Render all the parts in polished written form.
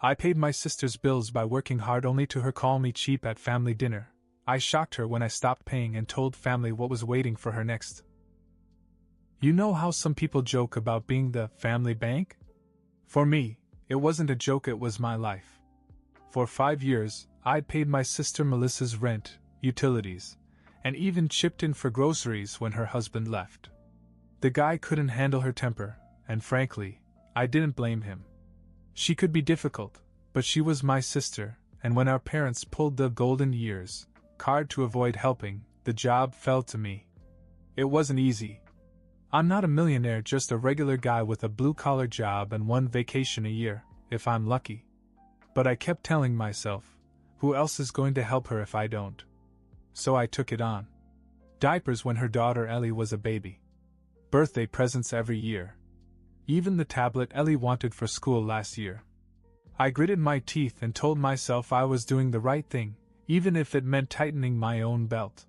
I paid my sister's bills by working hard only to her call me cheap at family dinner. I shocked her when I stopped paying and told family what was waiting for her next. You know how some people joke about being the family bank? For me, it wasn't a joke, it was my life. For 5 years, I'd paid my sister Melissa's rent, utilities, and even chipped in for groceries when her husband left. The guy couldn't handle her temper, and frankly, I didn't blame him. She could be difficult, but she was my sister, and when our parents pulled the golden years card to avoid helping, the job fell to me. It wasn't easy. I'm not a millionaire, just a regular guy with a blue-collar job and one vacation a year, if I'm lucky. But I kept telling myself, who else is going to help her if I don't? So I took it on. Diapers when her daughter Ellie was a baby. Birthday presents every year. Even the tablet Ellie wanted for school last year. I gritted my teeth and told myself I was doing the right thing, even if it meant tightening my own belt.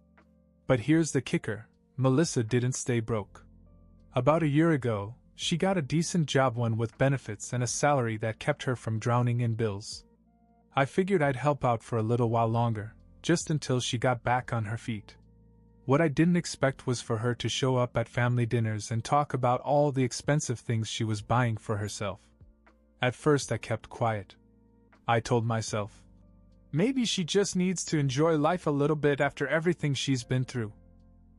But here's the kicker, Melissa didn't stay broke. About a year ago, she got a decent job, one with benefits and a salary that kept her from drowning in bills. I figured I'd help out for a little while longer, just until she got back on her feet. What I didn't expect was for her to show up at family dinners and talk about all the expensive things she was buying for herself. At first I kept quiet. I told myself, maybe she just needs to enjoy life a little bit after everything she's been through.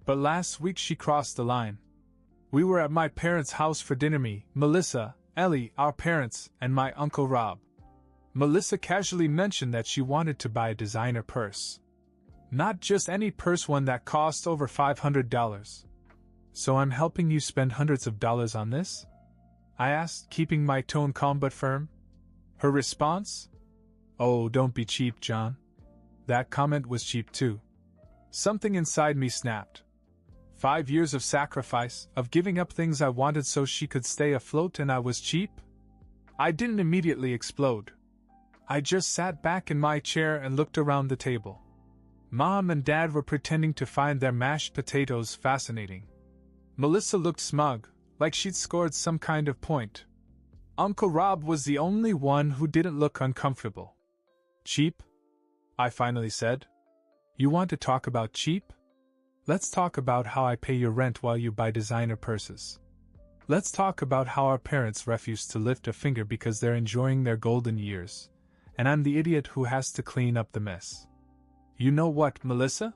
But last week she crossed the line. We were at my parents' house for dinner, me, Melissa, Ellie, our parents, and my Uncle Rob. Melissa casually mentioned that she wanted to buy a designer purse. Not just any purse, one that cost over $500. So I'm helping you spend hundreds of dollars on this? I asked, keeping my tone calm but firm. Her response? Oh, don't be cheap, John. That comment was cheap too. Something inside me snapped. 5 years of sacrifice, of giving up things I wanted so she could stay afloat, and I was cheap? I didn't immediately explode. I just sat back in my chair and looked around the table. Mom and Dad were pretending to find their mashed potatoes fascinating. Melissa looked smug, like she'd scored some kind of point. Uncle Rob was the only one who didn't look uncomfortable. Cheap? I finally said. You want to talk about cheap? Let's talk about how I pay your rent while you buy designer purses. Let's talk about how our parents refuse to lift a finger because they're enjoying their golden years, and I'm the idiot who has to clean up the mess. You know what, Melissa?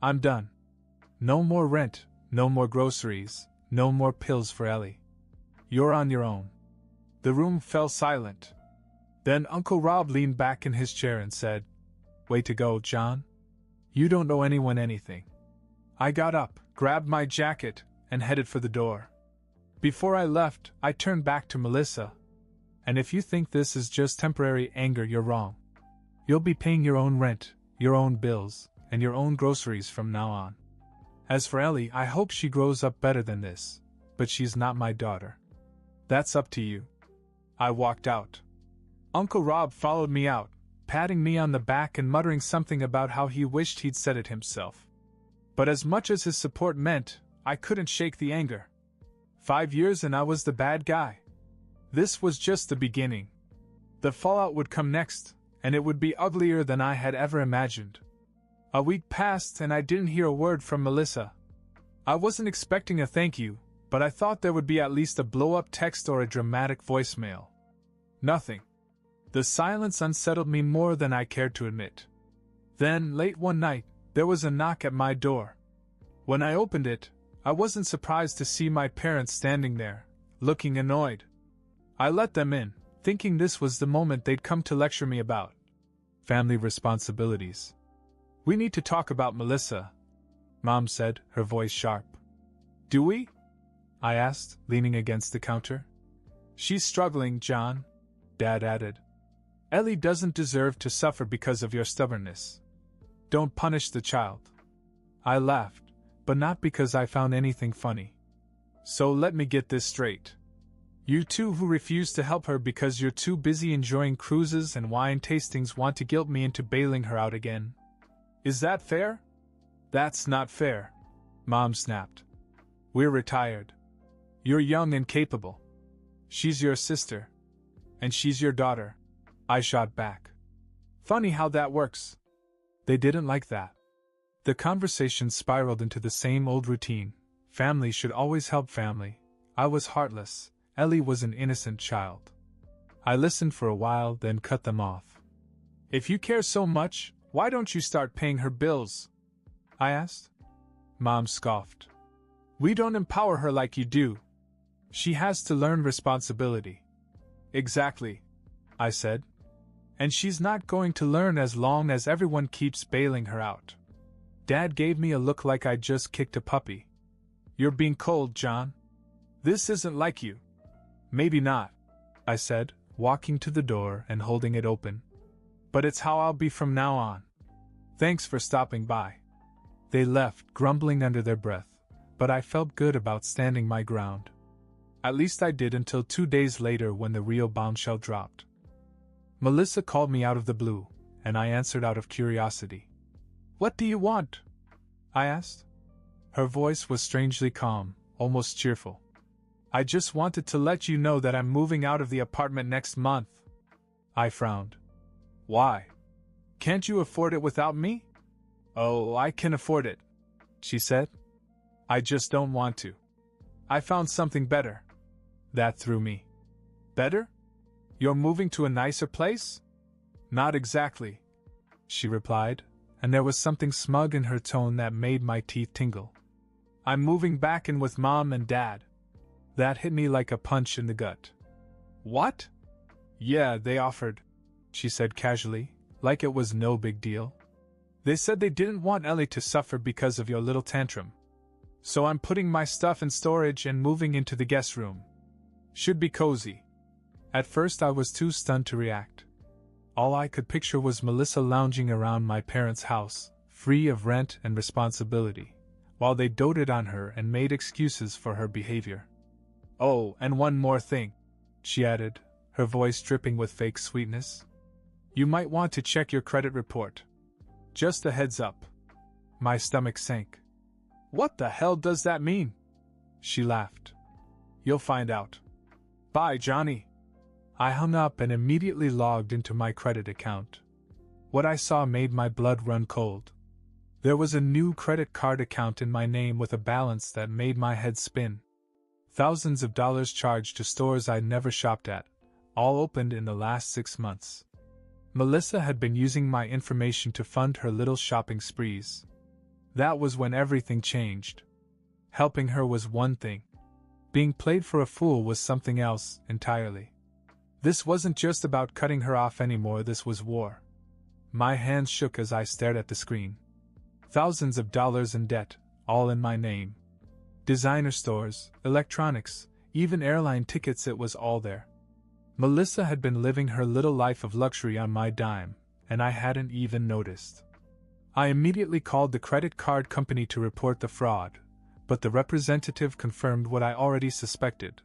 I'm done. No more rent, no more groceries, no more pills for Ellie. You're on your own. The room fell silent. Then Uncle Rob leaned back in his chair and said, Way to go, John. You don't owe anyone anything. I got up, grabbed my jacket, and headed for the door. Before I left, I turned back to Melissa. And if you think this is just temporary anger, you're wrong. You'll be paying your own rent, your own bills, and your own groceries from now on. As for Ellie, I hope she grows up better than this, but she's not my daughter. That's up to you. I walked out. Uncle Rob followed me out, patting me on the back and muttering something about how he wished he'd said it himself. But as much as his support meant, I couldn't shake the anger. 5 years and I was the bad guy. This was just the beginning. The fallout would come next, and it would be uglier than I had ever imagined. A week passed and I didn't hear a word from Melissa. I wasn't expecting a thank you, but I thought there would be at least a blow-up text or a dramatic voicemail. Nothing. The silence unsettled me more than I cared to admit. Then, late one night, there was a knock at my door. When I opened it, I wasn't surprised to see my parents standing there, looking annoyed. I let them in, thinking this was the moment they'd come to lecture me about family responsibilities. We need to talk about Melissa, Mom said, her voice sharp. Do we? I asked, leaning against the counter. She's struggling, John, Dad added. Ellie doesn't deserve to suffer because of your stubbornness. Don't punish the child. I laughed, but not because I found anything funny. So let me get this straight. You two who refuse to help her because you're too busy enjoying cruises and wine tastings want to guilt me into bailing her out again. Is that fair? That's not fair, Mom snapped. We're retired. You're young and capable. She's your sister. And she's your daughter. I shot back. Funny how that works. They didn't like that. The conversation spiraled into the same old routine. Family should always help family. I was heartless. Ellie was an innocent child. I listened for a while, then cut them off. If you care so much, why don't you start paying her bills? I asked. Mom scoffed. We don't empower her like you do. She has to learn responsibility. Exactly, I said. And she's not going to learn as long as everyone keeps bailing her out. Dad gave me a look like I'd just kicked a puppy. You're being cold, John. This isn't like you. Maybe not, I said, walking to the door and holding it open. But it's how I'll be from now on. Thanks for stopping by. They left, grumbling under their breath, but I felt good about standing my ground. At least I did until 2 days later when the real bombshell dropped. Melissa called me out of the blue, and I answered out of curiosity. What do you want? I asked. Her voice was strangely calm, almost cheerful. I just wanted to let you know that I'm moving out of the apartment next month. I frowned. Why? Can't you afford it without me? Oh, I can afford it, she said. I just don't want to. I found something better. That threw me. Better? You're moving to a nicer place? Not exactly, she replied, and there was something smug in her tone that made my teeth tingle. I'm moving back in with Mom and Dad. That hit me like a punch in the gut. What? Yeah, they offered, she said casually, like it was no big deal. They said they didn't want Ellie to suffer because of your little tantrum. So I'm putting my stuff in storage and moving into the guest room. Should be cozy. At first I was too stunned to react. All I could picture was Melissa lounging around my parents' house, free of rent and responsibility, while they doted on her and made excuses for her behavior. Oh, and one more thing, she added, her voice dripping with fake sweetness. You might want to check your credit report. Just a heads up. My stomach sank. What the hell does that mean? She laughed. You'll find out. Bye, Johnny. I hung up and immediately logged into my credit account. What I saw made my blood run cold. There was a new credit card account in my name with a balance that made my head spin. Thousands of dollars charged to stores I'd never shopped at, all opened in the last 6 months. Melissa had been using my information to fund her little shopping sprees. That was when everything changed. Helping her was one thing. Being played for a fool was something else entirely. This wasn't just about cutting her off anymore, this was war. My hands shook as I stared at the screen. Thousands of dollars in debt, all in my name. Designer stores, electronics, even airline tickets, it was all there. Melissa had been living her little life of luxury on my dime, and I hadn't even noticed. I immediately called the credit card company to report the fraud, but the representative confirmed what I already suspected.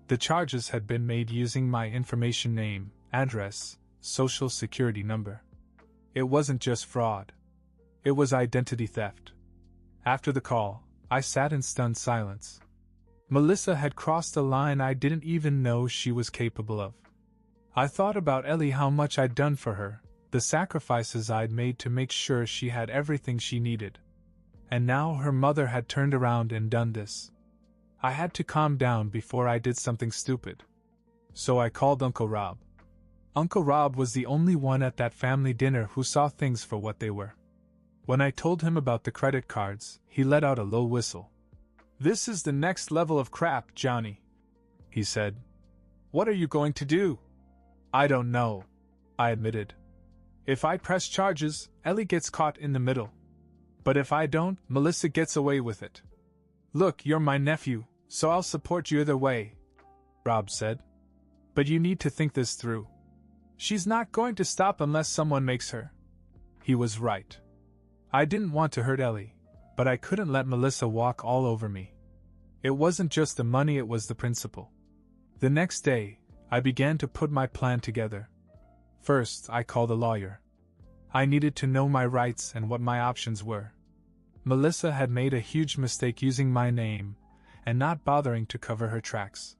The charges had been made using my information, name, address, social security number. It wasn't just fraud. It was identity theft. After the call, I sat in stunned silence. Melissa had crossed a line I didn't even know she was capable of. I thought about Ellie, how much I'd done for her, the sacrifices I'd made to make sure she had everything she needed. And now her mother had turned around and done this. I had to calm down before I did something stupid. So I called Uncle Rob. Uncle Rob was the only one at that family dinner who saw things for what they were. When I told him about the credit cards, he let out a low whistle. This is the next level of crap, Johnny, he said. What are you going to do? I don't know, I admitted. If I press charges, Ellie gets caught in the middle. But if I don't, Melissa gets away with it. Look, you're my nephew, so I'll support you either way, Rob said. But you need to think this through. She's not going to stop unless someone makes her. He was right. I didn't want to hurt Ellie, but I couldn't let Melissa walk all over me. It wasn't just the money, it was the principle. The next day, I began to put my plan together. First, I called a lawyer. I needed to know my rights and what my options were. Melissa had made a huge mistake using my name and not bothering to cover her tracks.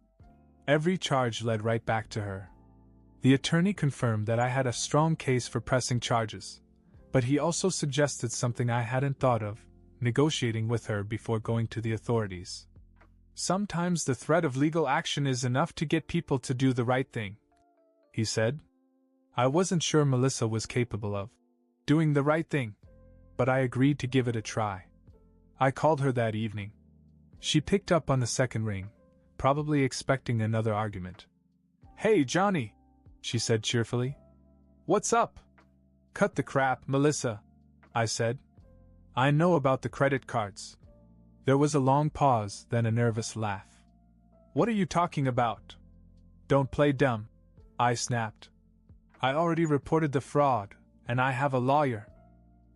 Every charge led right back to her. The attorney confirmed that I had a strong case for pressing charges, but he also suggested something I hadn't thought of: negotiating with her before going to the authorities. Sometimes the threat of legal action is enough to get people to do the right thing, he said. I wasn't sure Melissa was capable of doing the right thing, but I agreed to give it a try. I called her that evening. She picked up on the second ring, probably expecting another argument. "Hey, Johnny," she said cheerfully. "What's up?" "Cut the crap, Melissa," I said. "I know about the credit cards." There was a long pause, then a nervous laugh. "What are you talking about?" "Don't play dumb," I snapped. "I already reported the fraud, and I have a lawyer.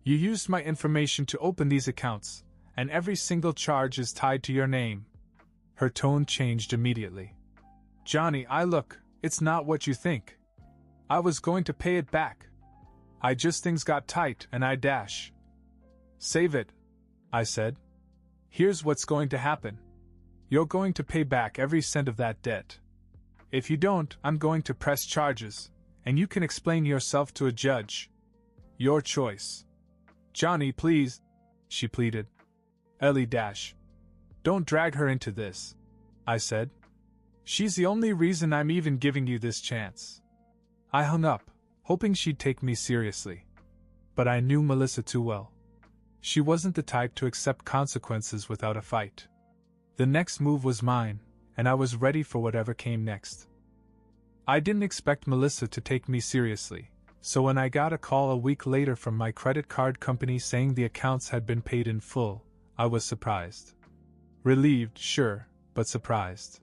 You used my information to open these accounts, and every single charge is tied to your name." Her tone changed immediately. "Johnny, it's not what you think. I was going to pay it back. Things got tight and I dash." "Save it," I said. "Here's what's going to happen. You're going to pay back every cent of that debt. If you don't, I'm going to press charges, and you can explain yourself to a judge. Your choice." "Johnny, please," she pleaded. "Ellie dash. Don't drag her into this," I said. "She's the only reason I'm even giving you this chance." I hung up, hoping she'd take me seriously. But I knew Melissa too well. She wasn't the type to accept consequences without a fight. The next move was mine, and I was ready for whatever came next. I didn't expect Melissa to take me seriously, so when I got a call a week later from my credit card company saying the accounts had been paid in full, I was surprised. Relieved, sure, but surprised.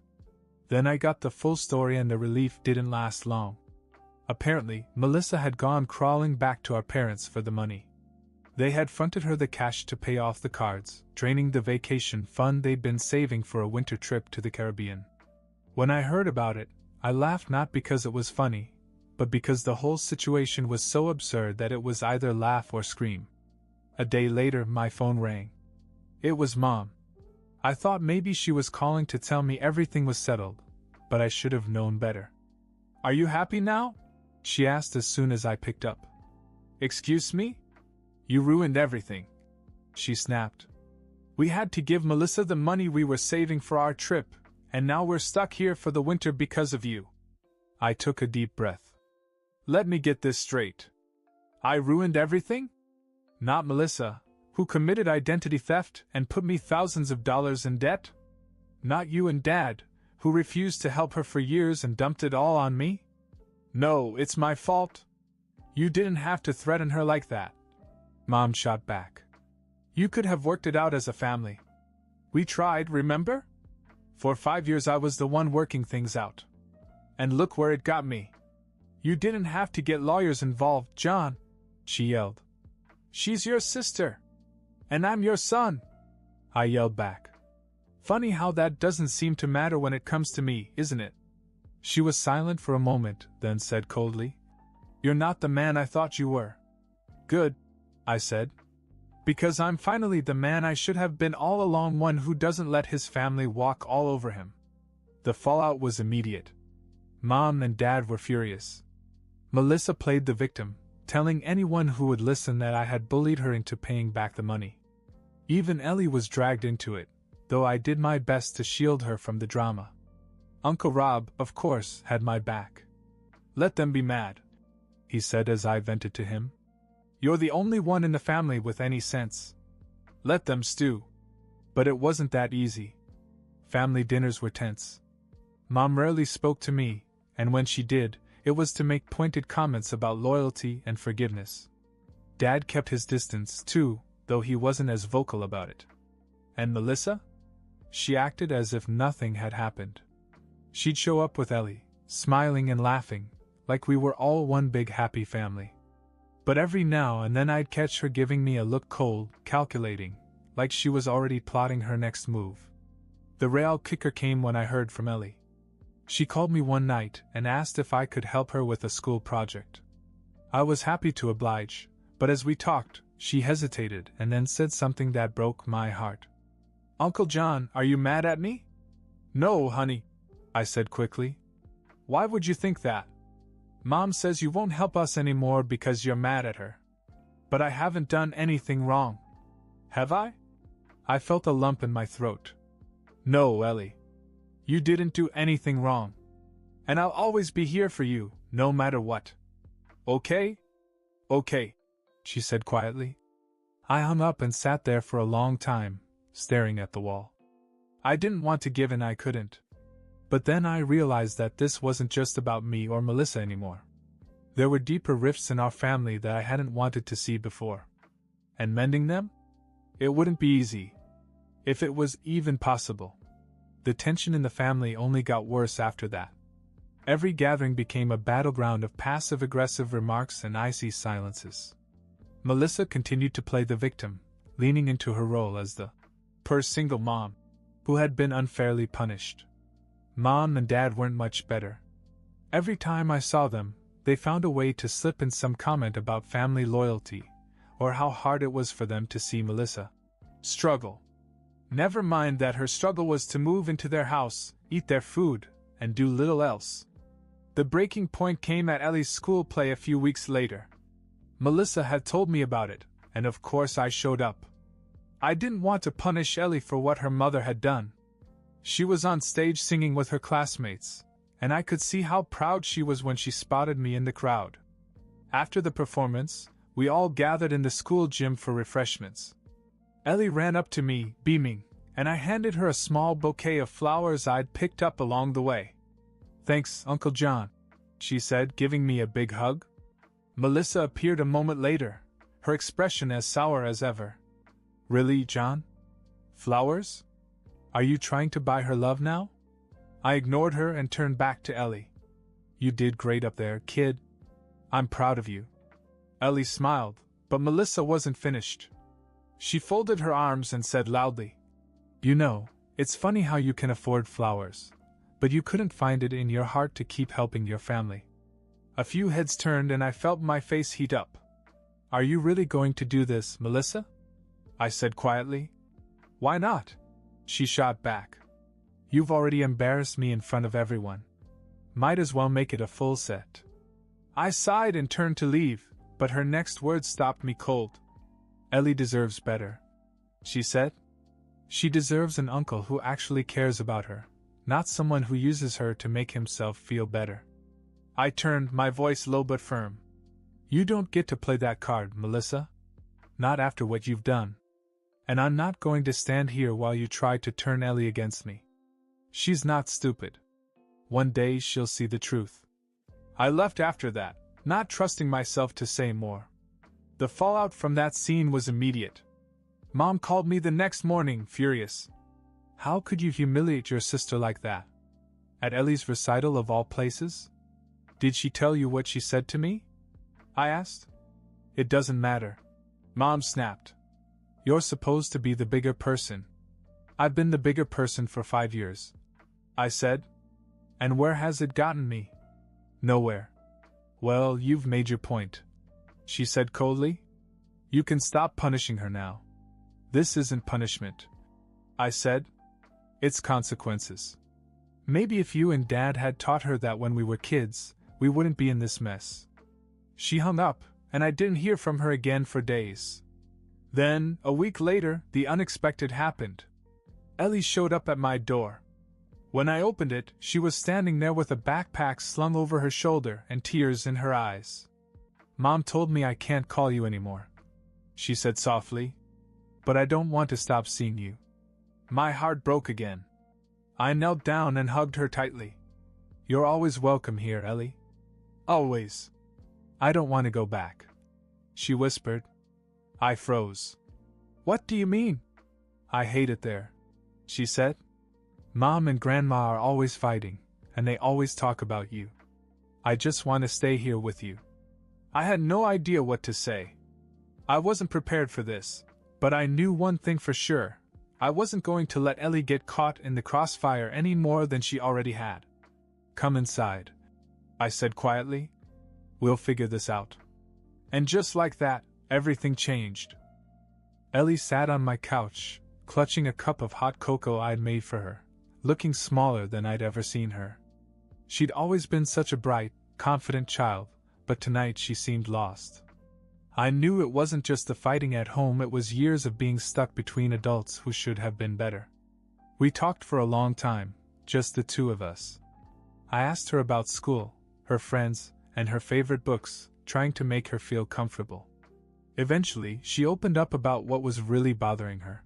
Then I got the full story, and the relief didn't last long. Apparently, Melissa had gone crawling back to our parents for the money. They had fronted her the cash to pay off the cards, draining the vacation fund they'd been saving for a winter trip to the Caribbean. When I heard about it, I laughed, not because it was funny, but because the whole situation was so absurd that it was either laugh or scream. A day later, my phone rang. It was Mom. I thought maybe she was calling to tell me everything was settled, but I should have known better. "Are you happy now?" she asked as soon as I picked up. "Excuse me? You ruined everything," she snapped. "We had to give Melissa the money we were saving for our trip, and now we're stuck here for the winter because of you." I took a deep breath. "Let me get this straight. I ruined everything? Not Melissa, who committed identity theft and put me thousands of dollars in debt? Not you and Dad, who refused to help her for years and dumped it all on me? No, it's my fault. You didn't have to threaten her like that." Mom shot back. "You could have worked it out as a family. We tried, remember? For 5 years I was the one working things out. And look where it got me. You didn't have to get lawyers involved, John," she yelled. "She's your sister. And I'm your son," I yelled back. "Funny how that doesn't seem to matter when it comes to me, isn't it?" She was silent for a moment, then said coldly, "You're not the man I thought you were." "Good," I said. "Because I'm finally the man I should have been all along, one who doesn't let his family walk all over him." The fallout was immediate. Mom and Dad were furious. Melissa played the victim, telling anyone who would listen that I had bullied her into paying back the money. Even Ellie was dragged into it, though I did my best to shield her from the drama. Uncle Rob, of course, had my back. "Let them be mad," he said as I vented to him. "You're the only one in the family with any sense. Let them stew." But it wasn't that easy. Family dinners were tense. Mom rarely spoke to me, and when she did, it was to make pointed comments about loyalty and forgiveness. Dad kept his distance, too, though he wasn't as vocal about it. And Melissa? She acted as if nothing had happened. She'd show up with Ellie, smiling and laughing, like we were all one big happy family. But every now and then I'd catch her giving me a look, cold, calculating, like she was already plotting her next move. The real kicker came when I heard from Ellie. She called me one night and asked if I could help her with a school project. I was happy to oblige, but as we talked, she hesitated and then said something that broke my heart. "Uncle John, are you mad at me?" "No, honey," I said quickly. "Why would you think that?" Mom says you won't help us anymore because you're mad at her. But I haven't done anything wrong. Have I? I felt a lump in my throat. No, Ellie. You didn't do anything wrong. And I'll always be here for you, no matter what. Okay? Okay, she said quietly. I hung up and sat there for a long time, staring at the wall. I didn't want to give in, I couldn't. But then I realized that this wasn't just about me or Melissa anymore. There were deeper rifts in our family that I hadn't wanted to see before. And mending them? It wouldn't be easy. If it was even possible. The tension in the family only got worse after that. Every gathering became a battleground of passive-aggressive remarks and icy silences. Melissa continued to play the victim, leaning into her role as the poor single mom who had been unfairly punished. Mom and Dad weren't much better. Every time I saw them, they found a way to slip in some comment about family loyalty, or how hard it was for them to see Melissa struggle. Never mind that her struggle was to move into their house, eat their food, and do little else. The breaking point came at Ellie's school play a few weeks later. Melissa had told me about it, and of course I showed up. I didn't want to punish Ellie for what her mother had done. She was on stage singing with her classmates, and I could see how proud she was when she spotted me in the crowd. After the performance, we all gathered in the school gym for refreshments. Ellie ran up to me, beaming, and I handed her a small bouquet of flowers I'd picked up along the way. "Thanks, Uncle John," she said, giving me a big hug. Melissa appeared a moment later, her expression as sour as ever. "Really, John? Flowers? Are you trying to buy her love now?" I ignored her and turned back to Ellie. "You did great up there, kid. I'm proud of you." Ellie smiled, but Melissa wasn't finished. She folded her arms and said loudly, "You know, it's funny how you can afford flowers, but you couldn't find it in your heart to keep helping your family." A few heads turned and I felt my face heat up. "Are you really going to do this, Melissa?" I said quietly. "Why not?" she shot back. "You've already embarrassed me in front of everyone. Might as well make it a full set." I sighed and turned to leave, but her next words stopped me cold. "Ellie deserves better," she said. "She deserves an uncle who actually cares about her, not someone who uses her to make himself feel better." I turned, my voice low but firm. "You don't get to play that card, Melissa. Not after what you've done. And I'm not going to stand here while you try to turn Ellie against me. She's not stupid. One day she'll see the truth." I left after that, not trusting myself to say more. The fallout from that scene was immediate. Mom called me the next morning, furious. "How could you humiliate your sister like that? At Ellie's recital of all places? Did she tell you what she said to me?" I asked. "It doesn't matter," Mom snapped. "You're supposed to be the bigger person." "I've been the bigger person for 5 years," I said. "And where has it gotten me?" "Nowhere." "Well, you've made your point," she said coldly. "You can stop punishing her now." "This isn't punishment," I said. "It's consequences. Maybe if you and Dad had taught her that when we were kids, we wouldn't be in this mess." She hung up, and I didn't hear from her again for days. Then, a week later, the unexpected happened. Ellie showed up at my door. When I opened it, she was standing there with a backpack slung over her shoulder and tears in her eyes. "Mom told me I can't call you anymore," she said softly. "But I don't want to stop seeing you." My heart broke again. I knelt down and hugged her tightly. "You're always welcome here, Ellie. Always. I don't want to go back," she whispered. I froze. "What do you mean?" "I hate it there," she said. "Mom and Grandma are always fighting, and they always talk about you. I just want to stay here with you." I had no idea what to say. I wasn't prepared for this, but I knew one thing for sure. I wasn't going to let Ellie get caught in the crossfire any more than she already had. "Come inside," I said quietly. "We'll figure this out." And just like that, everything changed. Ellie sat on my couch, clutching a cup of hot cocoa I'd made for her, looking smaller than I'd ever seen her. She'd always been such a bright, confident child, but tonight she seemed lost. I knew it wasn't just the fighting at home, it was years of being stuck between adults who should have been better. We talked for a long time, just the two of us. I asked her about school, her friends, and her favorite books, trying to make her feel comfortable. Eventually, she opened up about what was really bothering her.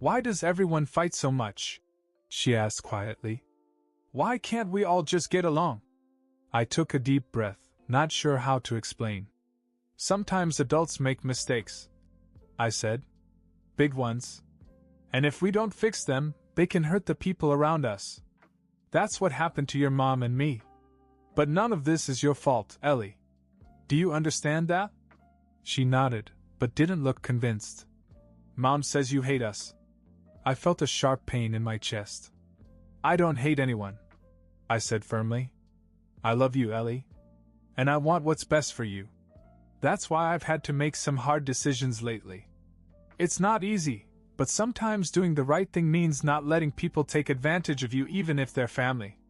"Why does everyone fight so much?" she asked quietly. "Why can't we all just get along?" I took a deep breath, not sure how to explain. "Sometimes adults make mistakes," I said. "Big ones. And if we don't fix them, they can hurt the people around us. That's what happened to your mom and me. But none of this is your fault, Ellie. Do you understand that?" She nodded, but didn't look convinced. "Mom says you hate us." I felt a sharp pain in my chest. "I don't hate anyone," I said firmly. "I love you, Ellie. And I want what's best for you. That's why I've had to make some hard decisions lately. It's not easy, but sometimes doing the right thing means not letting people take advantage of you even if they're family."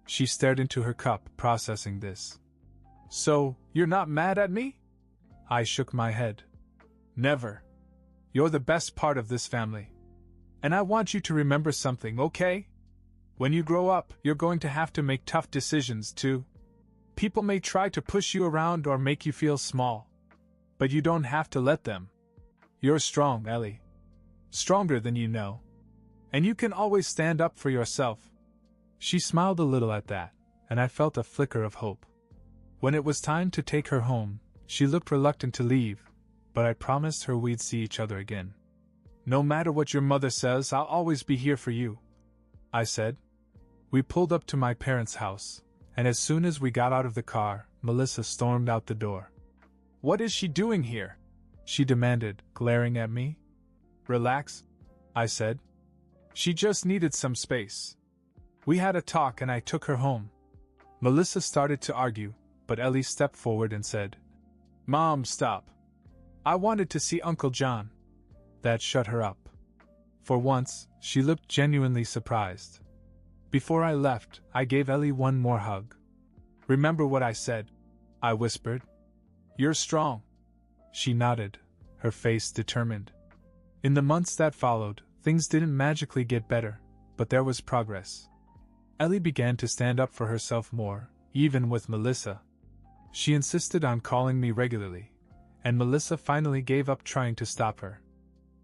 She stared into her cup, processing this. "So, you're not mad at me?" I shook my head. "Never. You're the best part of this family. And I want you to remember something, okay? When you grow up, you're going to have to make tough decisions too. People may try to push you around or make you feel small. But you don't have to let them. You're strong, Ellie. Stronger than you know. And you can always stand up for yourself." She smiled a little at that, and I felt a flicker of hope. When it was time to take her home, she looked reluctant to leave, but I promised her we'd see each other again. "No matter what your mother says, I'll always be here for you," I said. We pulled up to my parents' house, and as soon as we got out of the car, Melissa stormed out the door. "What is she doing here?" she demanded, glaring at me. "Relax," I said. "She just needed some space." We had a talk and I took her home. Melissa started to argue, but Ellie stepped forward and said, "Mom, stop. I wanted to see Uncle John." That shut her up. For once, she looked genuinely surprised. Before I left, I gave Ellie one more hug. "Remember what I said," I whispered. "You're strong." She nodded, her face determined. In the months that followed, things didn't magically get better, but there was progress. Ellie began to stand up for herself more, even with Melissa. She insisted on calling me regularly, and Melissa finally gave up trying to stop her.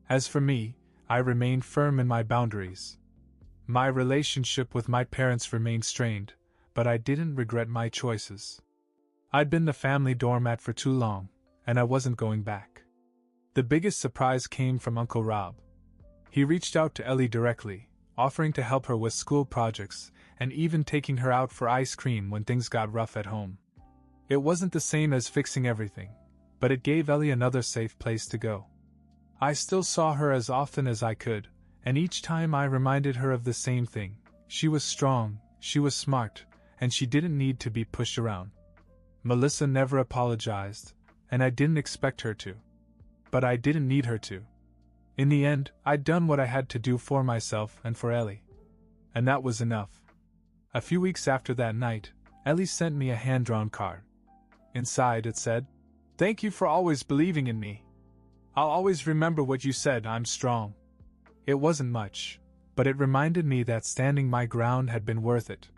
As for me, I remained firm in my boundaries. My relationship with my parents remained strained, but I didn't regret my choices. I'd been the family doormat for too long, and I wasn't going back. The biggest surprise came from Uncle Rob. He reached out to Ellie directly, offering to help her with school projects, and even taking her out for ice cream when things got rough at home. It wasn't the same as fixing everything, but it gave Ellie another safe place to go. I still saw her as often as I could, and each time I reminded her of the same thing: she was strong, she was smart, and she didn't need to be pushed around. Melissa never apologized, and I didn't expect her to. But I didn't need her to. In the end, I'd done what I had to do for myself and for Ellie. And that was enough. A few weeks after that night, Ellie sent me a hand-drawn card. Inside it said, "Thank you for always believing in me. I'll always remember what you said, I'm strong." It wasn't much, but it reminded me that standing my ground had been worth it.